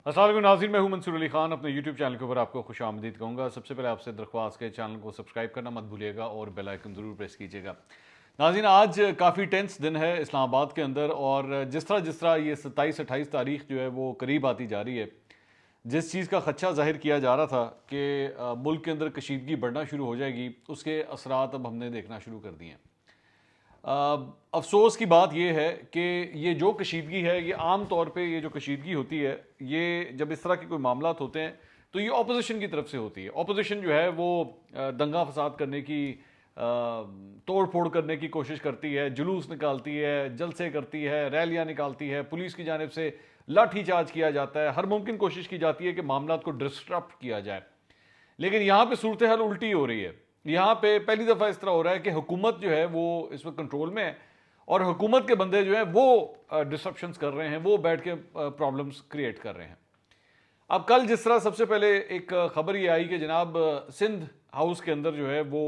अस्सलाम वालेकुम नाज़रीन, मैं हूं मंसूर अली खान। अपने यूट्यूब चैनल के ऊपर आपको खुश आमदीद कहूँगा। सबसे पहले आपसे दरख्वास्त के चैनल को सब्सक्राइब करना मत भूलिएगा और बेल आइकन ज़रूर प्रेस कीजिएगा। नाज़रीन, आज काफ़ी टेंस दिन है इस्लामाबाद के अंदर, और जिस तरह ये 27-28 तारीख जो है वो करीब आती जा रही है, जिस चीज़ का खदशा जाहिर किया जा रहा था कि मुल्क के अंदर कशीदगी बढ़ना शुरू हो जाएगी, उसके असरात अब हमने देखना शुरू कर दिए हैं। अफसोस की बात यह है कि ये जो कशीदगी है, ये आम तौर पे ये जो कशीदगी होती है, ये जब इस तरह के कोई मामलात होते हैं तो ये ऑपोजिशन की तरफ से होती है। ऑपोजिशन जो है वो दंगा फसाद करने की, तोड़ फोड़ करने की कोशिश करती है, जुलूस निकालती है, जलसे करती है, रैलियां निकालती है, पुलिस की जानिब से लाठी चार्ज किया जाता है, हर मुमकिन कोशिश की जाती है कि मामलात को डिस्टर्ब किया जाए। लेकिन यहाँ पे सूरत हाल उल्टी हो रही है। यहाँ पे पहली दफ़ा इस तरह हो रहा है कि हुकूमत जो है वो इस वक्त कंट्रोल में है, और हुकूमत के बंदे जो हैं वो डिस्ट्रप्शंस कर रहे हैं, वो बैठ के प्रॉब्लम्स क्रिएट कर रहे हैं। अब कल जिस तरह सबसे पहले एक खबर ये आई कि जनाब सिंध हाउस के अंदर जो है वो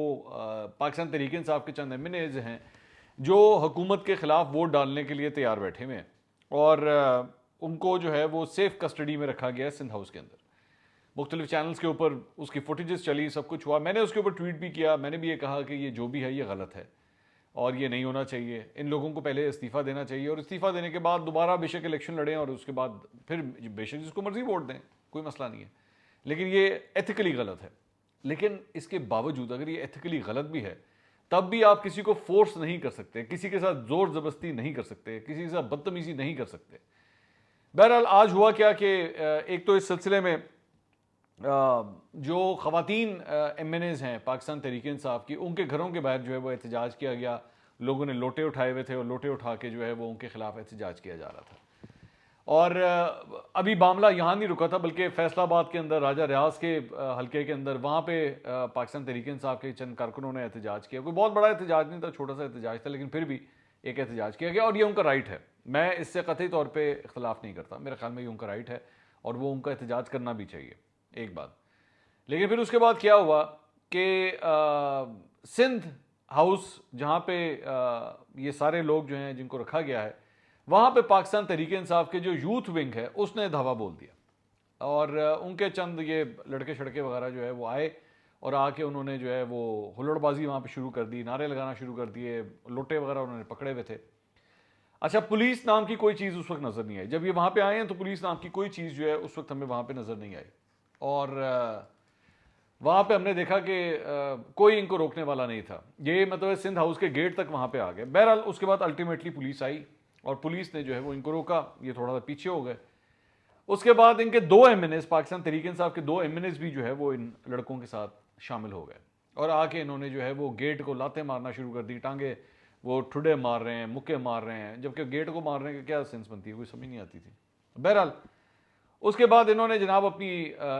पाकिस्तान तहरीक इंसाफ के चंद एमएनएज हैं जो हुकूमत के खिलाफ वोट डालने के लिए तैयार बैठे हुए हैं, और उनको जो है वो सेफ कस्टडी में रखा गया है सिंध हाउस के अंदर। मुख्तलिफ चैनल्स के ऊपर उसकी फुटेजेस चली, सब कुछ हुआ। मैंने उसके ऊपर ट्वीट भी किया। मैंने भी ये कहा कि ये जो भी है ये गलत है और ये नहीं होना चाहिए। इन लोगों को पहले इस्तीफ़ा देना चाहिए, और इस्तीफ़ा देने के बाद दोबारा बेशक इलेक्शन लड़ें और उसके बाद फिर बेशक जिसको मर्जी वोट दें, कोई मसला नहीं है। लेकिन ये एथिकली गलत है। लेकिन इसके बावजूद अगर ये एथिकली गलत भी है, तब भी आप किसी को फोर्स नहीं कर सकते, किसी के साथ जोर ज़बरदस्ती नहीं कर सकते, किसी के साथ बदतमीज़ी नहीं कर सकते। बहरहाल आज हुआ क्या कि एक तो इस सिलसिले में जो ख़वातीन एमएनएज़ हैं पाकिस्तान तहरीक इंसाफ की, उनके घरों के बाहर जो है वो एहतजाज किया गया। लोगों ने लोटे उठाए हुए थे और लोटे उठा के जो है वो उनके खिलाफ एहतजाज किया जा रहा था। और अभी मामला यहाँ नहीं रुका था, बल्कि फैसलाबाद के अंदर, राजा रियाज के हल्के के अंदर, वहाँ पे पाकिस्तान तहरीक इंसाफ के चंद कारकुनों ने एहतजाज किया। कोई बहुत बड़ा एहतजाज नहीं था, छोटा सा एहतजाज था, लेकिन फिर भी एक एहतजाज किया गया, और ये उनका राइट है। मैं इससे कतई तौर पर इख्तलाफ नहीं करता, मेरे ख्याल में ये उनका राइट है और वो उनका एहतजाज करना भी चाहिए, एक बात। लेकिन फिर उसके बाद क्या हुआ कि सिंध हाउस जहाँ पे ये सारे लोग जो हैं जिनको रखा गया है, वहाँ पे पाकिस्तान तहरीक इंसाफ के जो यूथ विंग है उसने धावा बोल दिया, और उनके चंद ये लड़के शड़के वगैरह जो है वो आए, और आके उन्होंने जो है वो हुल्लड़बाजी वहाँ पे शुरू कर दी, नारे लगाना शुरू कर दिए, लोटे वगैरह उन्होंने पकड़े हुए थे। अच्छा, पुलिस नाम की कोई चीज़ उस वक्त नज़र नहीं आई। जब ये वहाँ पे आए हैं तो पुलिस नाम की कोई चीज़ जो है उस वक्त हमें वहाँ पे नज़र नहीं आई, और वहाँ पे हमने देखा कि कोई इनको रोकने वाला नहीं था। ये मतलब सिंध हाउस के गेट तक वहाँ पे आ गए। बहरहाल उसके बाद अल्टीमेटली पुलिस आई और पुलिस ने जो है वो इनको रोका, ये थोड़ा सा पीछे हो गए। उसके बाद इनके दो एमएनएस, पाकिस्तान तहरीक इंसाफ के दो एमएनएस भी जो है वो इन लड़कों के साथ शामिल हो गए, और आके इन्होंने जो है वो गेट को लाते मारना शुरू कर दी, टांगे वो ठुडे मार रहे हैं, मुक्के मार रहे हैं, जबकि गेट को मारने की क्या सेंस बनती है, कोई समझ नहीं आती थी। बहरहाल उसके बाद इन्होंने जनाब अपनी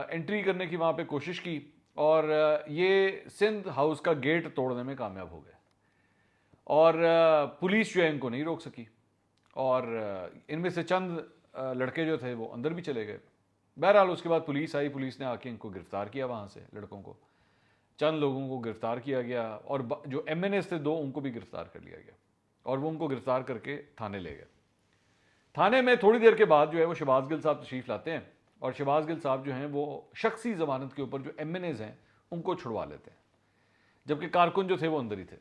एंट्री करने की वहाँ पे कोशिश की, और ये सिंध हाउस का गेट तोड़ने में कामयाब हो गए, और पुलिस जो है इनको नहीं रोक सकी, और इनमें से चंद लड़के जो थे वो अंदर भी चले गए। बहरहाल उसके बाद पुलिस आई, पुलिस ने आके इनको गिरफ्तार किया, वहाँ से लड़कों को, चंद लोगों को गिरफ्तार किया गया, और जो एमएनएस थे दो उनको भी गिरफ्तार कर लिया गया, और वो उनको गिरफ्तार करके थाने ले गए। थाने में थोड़ी देर के बाद जो है वो शहबाज गिल साहब तशरीफ़ लाते हैं, और शहबाज गिल साहब जो हैं वो शख्सी ज़मानत के ऊपर जो एमएनएज़ हैं उनको छुड़वा लेते हैं, जबकि कारकुन जो थे वो अंदर ही थे।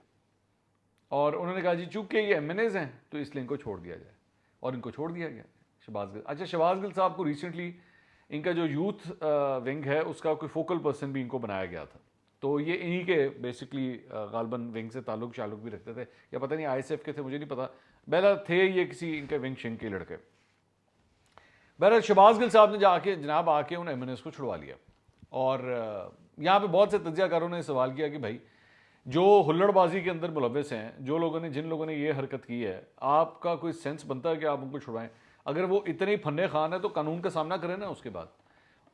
और उन्होंने कहा जी चूंकि ये एमएनएज़ हैं तो इसलिए इनको छोड़ दिया जाए, और इनको छोड़ दिया गया शहबाज गिल। अच्छा, शहबाज गिल साहब को रिसेंटली इनका जो यूथ विंग है उसका कोई फोकल पर्सन भी इनको बनाया गया था, तो ये इन्हीं के बेसिकली गालबन विंग से ताल्लुक शालुक भी रखते थे, या पता नहीं आईएसएफ के थे, मुझे नहीं पता। बहरहाल थे ये किसी इनके विंग शिंग के लड़के। बहरहाल शहबाज गिल साहब ने जाके जनाब आके उन एमएनएस को छुड़वा लिया, और यहाँ पे बहुत से तज्ज़ियाकारों ने सवाल किया कि भाई जो हुल्लड़बाजी के अंदर मुलव्वस हैं, जो लोगों ने, जिन लोगों ने ये हरकत की है, आपका कोई सेंस बनता है कि आप उनको छुड़वाएं? अगर वो इतने ही फन्ने खान है तो कानून का सामना करें ना, उसके बाद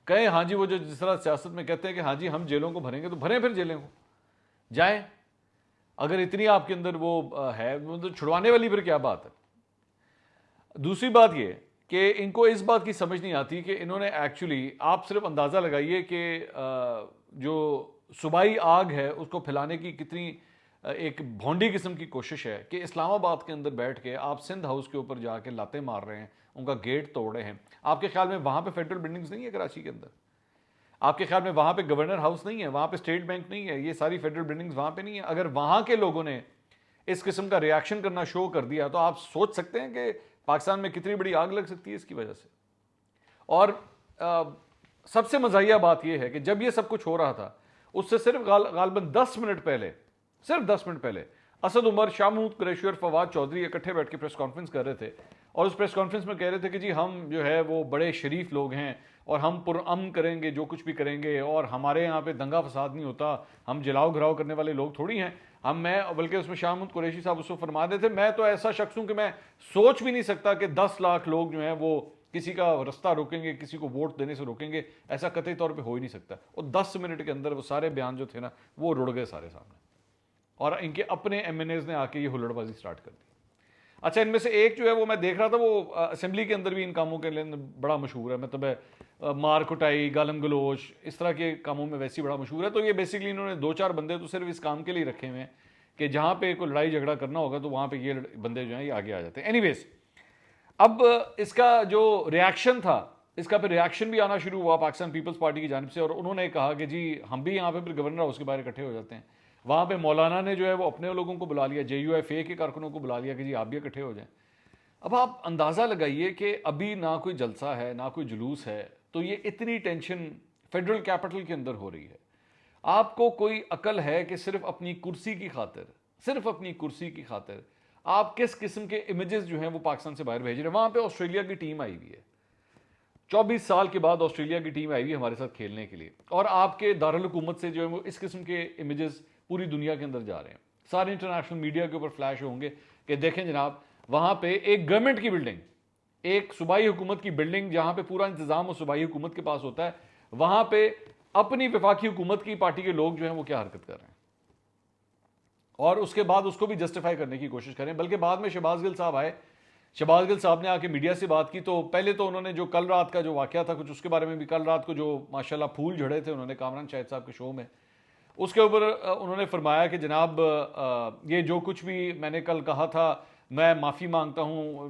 कहें हाँ जी, वो जो जिस तरह सियासत में कहते हैं कि हाँ जी हम जेलों को भरेंगे, तो भरें फिर जेलों को जाएं। अगर इतनी आपके अंदर वो है, मतलब छुड़वाने वाली फिर क्या बात है? दूसरी बात ये कि इनको इस बात की समझ नहीं आती कि इन्होंने एक्चुअली, आप सिर्फ अंदाज़ा लगाइए कि जो सूबाई आग है उसको फैलाने की कितनी एक भोंडी किस्म की कोशिश है कि इस्लामाबाद के अंदर बैठ के आप सिंध हाउस के ऊपर जाके लाते मार रहे हैं, उनका गेट तोड़े हैं। आपके ख्याल में वहाँ पे फेडरल बिल्डिंग्स नहीं है कराची के अंदर? आपके ख्याल में वहाँ पे गवर्नर हाउस नहीं है? वहाँ पे स्टेट बैंक नहीं है? ये सारी फेडरल बिल्डिंग्स वहाँ पे नहीं है? अगर वहाँ के लोगों ने इस किस्म का रिएक्शन करना शो कर दिया तो आप सोच सकते हैं कि पाकिस्तान में कितनी बड़ी आग लग सकती है इसकी वजह से। और सबसे मज़ाहिया बात यह है कि जब ये सब कुछ हो रहा था उससे सिर्फ गालबन 10 मिनट पहले, सिर्फ 10 मिनट पहले असद उमर, शाह महमूद कुरैशी और फवाद चौधरी इकट्ठे बैठ के प्रेस कॉन्फ्रेंस कर रहे थे और उस प्रेस कॉन्फ्रेंस में कह रहे थे कि जी हम जो है वो बड़े शरीफ लोग हैं और हम पुरअमन करेंगे, जो कुछ भी करेंगे, और हमारे यहाँ पे दंगा फसाद नहीं होता, हम जलाओ घराव करने वाले लोग थोड़ी हैं मैं। बल्कि उसमें शाह महमूद कुरैशी साहब उसको फरमा देते, मैं तो ऐसा शख्स हूँ कि मैं सोच भी नहीं सकता कि 10 लाख लोग जो हैं वो किसी का रास्ता रोकेंगे, किसी को वोट देने से रोकेंगे, ऐसा कतई तौर पे हो ही नहीं सकता। और 10 मिनट के अंदर वो सारे बयान जो थे ना वो रुड़ गए सारे सामने, और इनके अपने एमएनएज ने आके ये हुल्लड़बाजी स्टार्ट कर दी। अच्छा, इनमें से एक जो है वो मैं देख रहा था, वो असेंबली के अंदर भी इन कामों के लिए बड़ा मशहूर है, मतलब मार कुटाई, गालम गलोच, इस तरह के कामों में वैसे ही बड़ा मशहूर है। तो ये बेसिकली इन्होंने 2-4 बंदे तो सिर्फ इस काम के लिए रखे हुए हैं कि जहाँ पे कोई लड़ाई झगड़ा करना होगा तो वहाँ पे ये बंदे जो हैं ये आगे आ जाते हैं। एनीवेज, अब इसका जो रिएक्शन था, इसका फिर रिएक्शन भी आना शुरू हुआ पाकिस्तान पीपल्स पार्टी की जानिब से, और उन्होंने कहा कि जी हम भी यहाँ पे फिर गवर्नर हाउस के बाहर इकट्ठे हो जाते हैं। वहाँ पे मौलाना ने जो है वो अपने लोगों को बुला लिया, JUIFA के कारकुनों को बुला लिया कि जी आप भी इकट्ठे हो जाएं। अब आप अंदाज़ा लगाइए कि अभी ना कोई जलसा है, ना कोई जुलूस है, तो ये इतनी टेंशन फेडरल कैपिटल के अंदर हो रही है। आपको कोई अकल है कि सिर्फ अपनी कुर्सी की खातिर, सिर्फ अपनी कुर्सी की खातिर आप किस किस्म के इमेजेस जो हैं वो पाकिस्तान से बाहर भेज रहे हैं? वहाँ पे ऑस्ट्रेलिया की टीम आई हुई है, 24 साल के बाद ऑस्ट्रेलिया की टीम आई हुई है हमारे साथ खेलने के लिए, और आपके दारुल हुकूमत से जो है वो इस किस्म के इमेजेस पूरी दुनिया के अंदर जा रहे हैं। सारे इंटरनेशनल मीडिया के ऊपर फ्लैश होंगे कि देखें जनाब, वहाँ पे एक गवर्नमेंट की बिल्डिंग, एक सूबाई हुकूमत की बिल्डिंग जहाँ पे पूरा इंतजाम और सूबाई हुकूमत के पास होता है, वहाँ पे अपनी वफाकी हुकूमत की पार्टी के लोग जो हैं वो क्या हरकत कर रहे हैं, और उसके बाद उसको भी जस्टिफाई करने की कोशिश करें। बल्कि बाद में शहबाज गिल साहब आए, शहबाज गिल साहब ने आके मीडिया से बात की, तो पहले तो उन्होंने जो कल रात का जो वाकया था कुछ उसके बारे में भी, कल रात को जो माशाल्लाह फूल झड़े थे उन्होंने कामरान शाहिद साहब के शो में, उसके ऊपर उन्होंने फरमाया कि जनाब ये जो कुछ भी मैंने कल कहा था मैं माफ़ी मांगता हूँ,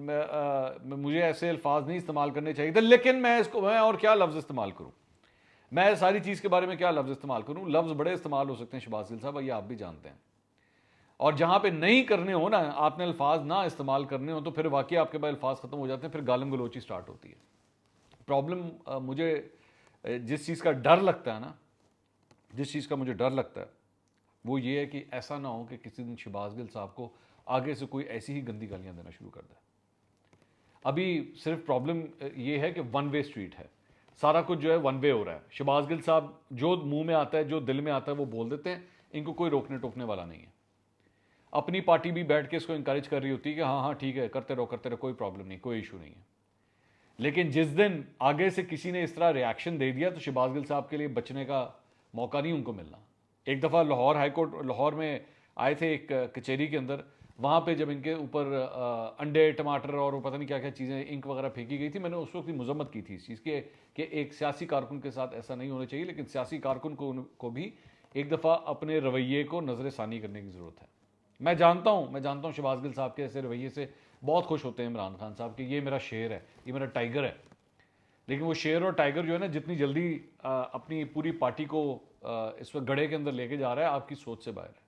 मुझे ऐसे अल्फाज नहीं इस्तेमाल करने चाहिए थे, लेकिन मैं और क्या लफ्ज़ इस्तेमाल करूँ, मैं सारी चीज़ के बारे में क्या लफ्ज़ इस्तेमाल करूँ? लफ्ज़ बड़े इस्तेमाल हो सकते हैं शहबाज गिल साहब, ये आप भी जानते हैं, और जहाँ पे नहीं करने हो ना, आपने अल्फाज ना इस्तेमाल करने हो तो फिर वाकई आपके पास अल्फाज ख़त्म हो जाते हैं, फिर गालम गलोची स्टार्ट होती है। प्रॉब्लम मुझे जिस चीज़ का डर लगता है ना, जिस चीज़ का मुझे डर लगता है वो ये है कि ऐसा ना हो कि किसी दिन शहबाज गिल साहब को आगे से कोई ऐसी ही गंदी गालियाँ देना शुरू कर दे। अभी सिर्फ प्रॉब्लम ये है कि वन वे स्ट्रीट है, सारा कुछ जो है वन वे हो रहा है। शहबाज गिल साहब जो मुंह में आता है, जो दिल में आता है वो बोल देते हैं, इनको कोई रोकने टोकने वाला नहीं है। अपनी पार्टी भी बैठ के इसको इंकरेज कर रही होती है कि हाँ हाँ ठीक है, करते रहो, कोई प्रॉब्लम नहीं, कोई इशू नहीं है। लेकिन जिस दिन आगे से किसी ने इस तरह रिएक्शन दे दिया तो शहबाज गिल साहब के लिए बचने का मौका नहीं उनको मिलना। एक दफ़ा लाहौर हाईकोर्ट, लाहौर में आए थे एक कचहरी के अंदर, वहाँ पे जब इनके ऊपर अंडे, टमाटर और पता नहीं क्या क्या चीज़ें, इंक वगैरह फेंकी गई थी, मैंने उस वक्त मजम्मत की थी इस चीज़ के कि एक सियासी कारकुन के साथ ऐसा नहीं होना चाहिए, लेकिन सियासी कारकुन को भी एक दफ़ा अपने रवैये को नज़र षानी करने की ज़रूरत है। मैं जानता हूँ शहबाज गिल साहब के ऐसे रवैये से बहुत खुश होते हैं इमरान खान साहब कि ये मेरा शेर है, ये मेरा टाइगर है, लेकिन वो शेर और टाइगर जो है ना, जितनी जल्दी अपनी पूरी पार्टी को इस वक्त गड़े के अंदर लेके जा रहा है, आपकी सोच से बाहर है।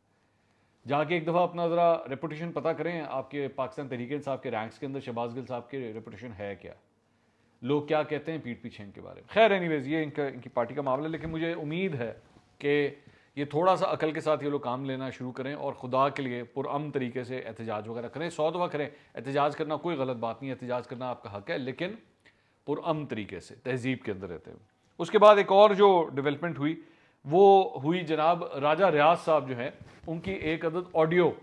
जाके एक दफ़ा अपना ज़रा रेपुटेशन पता करें, आपके पाकिस्तान तहरीक इंसाफ के रैंक्स के अंदर शहबाज गिल साहब के रेपुटेशन है क्या, लोग क्या कहते हैं पीठ पीछे इनके बारे में। खैर एनीवेज, ये इनकी पार्टी का मामला है, लेकिन मुझे उम्मीद है कि ये थोड़ा सा अकल के साथ ये लोग काम लेना शुरू करें और खुदा के लिए पुरअमन तरीके से एहतजाज वगैरह करें। 100 दफ़ा करें, एहतजाज करना कोई गलत बात नहीं है, एहतजाज करना आपका हक है, लेकिन पुरअमन तरीके से, तहजीब के अंदर रहते हुए। उसके बाद एक और जो डेवलपमेंट हुई वो हुई जनाब, राजा रियाज साहब जो है उनकी एक अदद ऑडियो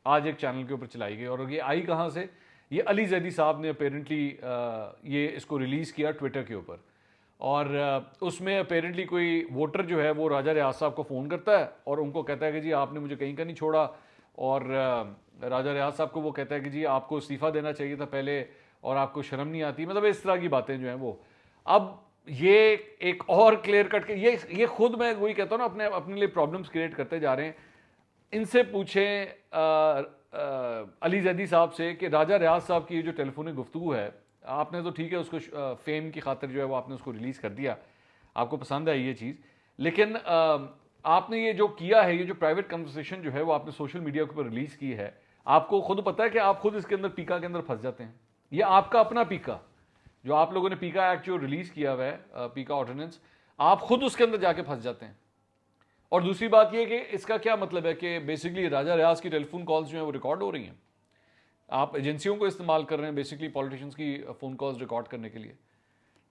आज एक चैनल के ऊपर चलाई गई, और ये आई कहाँ से? ये अली जैदी साहब ने अपेरेंटली ये इसको रिलीज़ किया ट्विटर के ऊपर, और उसमें अपेरेंटली कोई वोटर जो है वो राजा रियाज साहब को फ़ोन करता है और उनको कहता है कि जी आपने मुझे कहीं का नहीं छोड़ा, और राजा रियाज साहब को वो कहता है कि जी आपको इस्तीफ़ा देना चाहिए था पहले, और आपको शर्म नहीं आती, मतलब इस तरह की बातें जो हैं वो। अब ये एक और क्लियर कट के ये खुद, मैं वही कहता हूँ ना, अपने लिए प्रॉब्लम्स क्रिएट करते जा रहे हैं। इनसे पूछें अली जैदी साहब से कि राजा रियाज साहब की जो टेलीफोनिक गुफ्तगू है आपने तो ठीक है उसको फेम की खातिर जो है वो आपने उसको रिलीज़ कर दिया, आपको पसंद आई ये चीज़, लेकिन आपने ये जो किया है, ये जो प्राइवेट कन्वर्सेशन जो है वो आपने सोशल मीडिया के ऊपर रिलीज़ की है, आपको खुद पता है कि आप खुद इसके अंदर पीका के अंदर फंस जाते हैं। ये आपका अपना पीका, जो आप लोगों ने पीका एक्ट जो रिलीज़ किया हुआ है, पीका ऑर्डिनेंस, आप खुद उसके अंदर जाके फंस जाते हैं। और दूसरी बात यह कि इसका क्या मतलब है कि बेसिकली राजा रियाज की टेलीफोन कॉल्स जो है वो रिकॉर्ड हो रही हैं, आप एजेंसियों को इस्तेमाल कर रहे हैं बेसिकली पॉलिटिशियंस की फ़ोन कॉल्स रिकॉर्ड करने के लिए।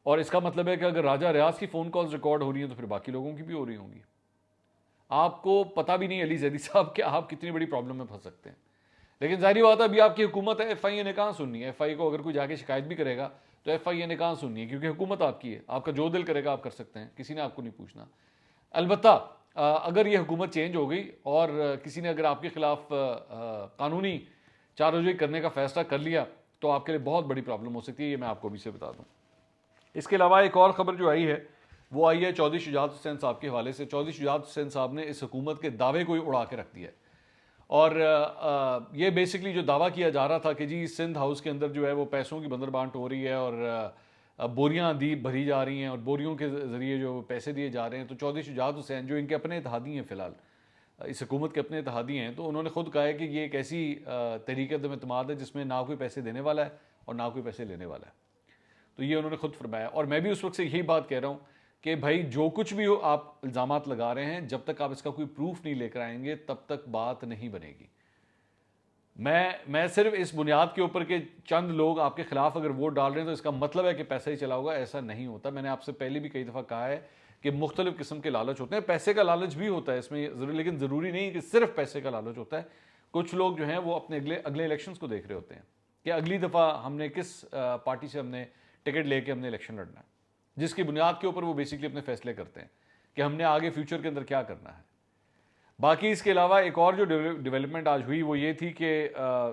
और इसका मतलब है कि अगर राजा रियाज की फ़ोन कॉल्स रिकॉर्ड हो रही हैं तो फिर बाकी लोगों की भी हो रही होंगी। आपको पता भी नहीं अली जैदी साहब कि आप कितनी बड़ी प्रॉब्लम में फंस सकते हैं। लेकिन जाहिर बात है अभी आपकी हुकूमत है, FIA ने कहाँ सुननी है? FIA को अगर कोई जाके शिकायत भी करेगा तो FIA ने कहाँ सुननी है, क्योंकि हुकूमत आपकी है, आपका जो दिल करेगा आप कर सकते हैं, किसी ने आपको नहीं पूछना। अलबत्ता अगर ये हुकूमत चेंज हो गई और किसी ने अगर आपके खिलाफ कानूनी चाराजोई करने का फैसला कर लिया तो आपके लिए बहुत बड़ी प्रॉब्लम हो सकती है, ये मैं आपको अभी से बता दूं। इसके अलावा एक और खबर जो आई है वो आई है चौधरी शुजात हुसैन साहब के हवाले से। चौधरी शुजात हुसैन साहब ने इस हुकूमत के दावे को ही उड़ा के रख दिया है। और ये बेसिकली जो दावा किया जा रहा था कि जी सिंध हाउस के अंदर जो है वो पैसों की बंदरबांट हो रही है और बोरियां दी भरी जा रही हैं और बोरियों के ज़रिए जो पैसे दिए जा रहे हैं, तो चौधरी शुजात हुसैन जो इनके अपने इत्तेहादी हैं, फ़िलहाल इस हुकूमत के अपने इत्तेहादी हैं, तो उन्होंने खुद कहा है कि ये एक ऐसी तरीक़त-ए-एतमाद है जिसमें ना कोई पैसे देने वाला है और ना कोई पैसे लेने वाला है। तो ये उन्होंने खुद फरमाया। और मैं भी उस वक्त से यही बात कह रहा हूँ कि भाई जो कुछ भी हो आप इल्ज़ामात लगा रहे हैं, जब तक आप इसका कोई प्रूफ नहीं लेकर आएंगे तब तक बात नहीं बनेगी। मैं सिर्फ इस बुनियाद के ऊपर कि चंद लोग आपके खिलाफ अगर वोट डाल रहे हैं तो इसका मतलब है कि पैसा ही चला होगा, ऐसा नहीं होता। मैंने आपसे पहले भी कई दफ़ा कहा है कि मुख्तलिफ किस्म के लालच होते हैं, पैसे का लालच भी होता है इसमें, लेकिन ज़रूरी नहीं कि सिर्फ पैसे का लालच होता है। कुछ लोग जो हैं वो अपने अगले इलेक्शंस को देख रहे होते हैं कि अगली दफ़ा हमने किस पार्टी से हमने टिकट लेके हमने इलेक्शन लड़ना है, जिसकी बुनियाद के ऊपर वो बेसिकली अपने फैसले करते हैं कि हमने आगे फ्यूचर के अंदर क्या करना है। बाकी इसके अलावा एक और जो डेवलपमेंट आज हुई वो ये थी कि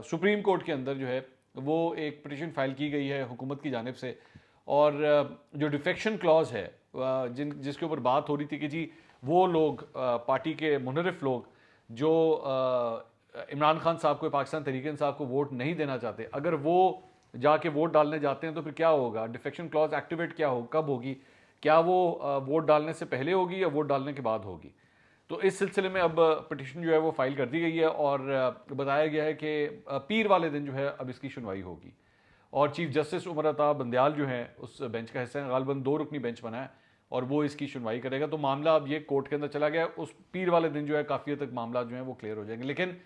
सुप्रीम कोर्ट के अंदर जो है वो एक पिटीशन फाइल की गई है हुकूमत की जानिब से, और जो डिफेक्शन क्लॉज है जिसके ऊपर बात हो रही थी कि जी वो लोग पार्टी के मुनरिफ लोग जो इमरान खान साहब को, पाकिस्तान तहरीक इंसाफ को वोट नहीं देना चाहते, अगर वो जाके वोट डालने जाते हैं तो फिर क्या होगा, डिफेक्शन क्लॉज एक्टिवेट क्या हो, कब होगी, क्या वो वोट डालने से पहले होगी या वोट डालने के बाद होगी। तो इस सिलसिले में अब पिटीशन जो है वो फाइल कर दी गई है और बताया गया है कि पीर वाले दिन जो है अब इसकी सुनवाई होगी। और चीफ जस्टिस उमर अता बंदयाल जो है उस बेंच का हिस्सा है, गालिबन 2 रुकनी बेंच बना है और वो इसकी सुनवाई करेगा। तो मामला अब ये कोर्ट के अंदर चला गया, उस पीर वाले दिन जो है काफ़ी हद तक मामला जो है वो क्लियर हो जाएंगे। लेकिन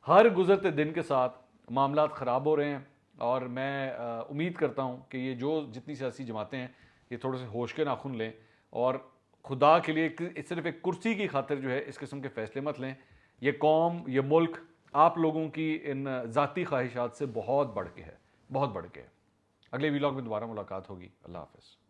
हर गुजरते दिन के साथ मामला ख़राब हो रहे हैं और मैं उम्मीद करता हूँ कि ये जो जितनी सियासी जमातें हैं ये थोड़े से होश के नाखून लें और खुदा के लिए सिर्फ एक कुर्सी की खातिर जो है इस किस्म के फैसले मत लें। ये कौम, ये मुल्क आप लोगों की इन ज़ाती ख्वाहिशात से बहुत बढ़ के है, बहुत बढ़ के है। अगले वीलॉग में दोबारा मुलाकात होगी। अल्लाह हाफ़िज़।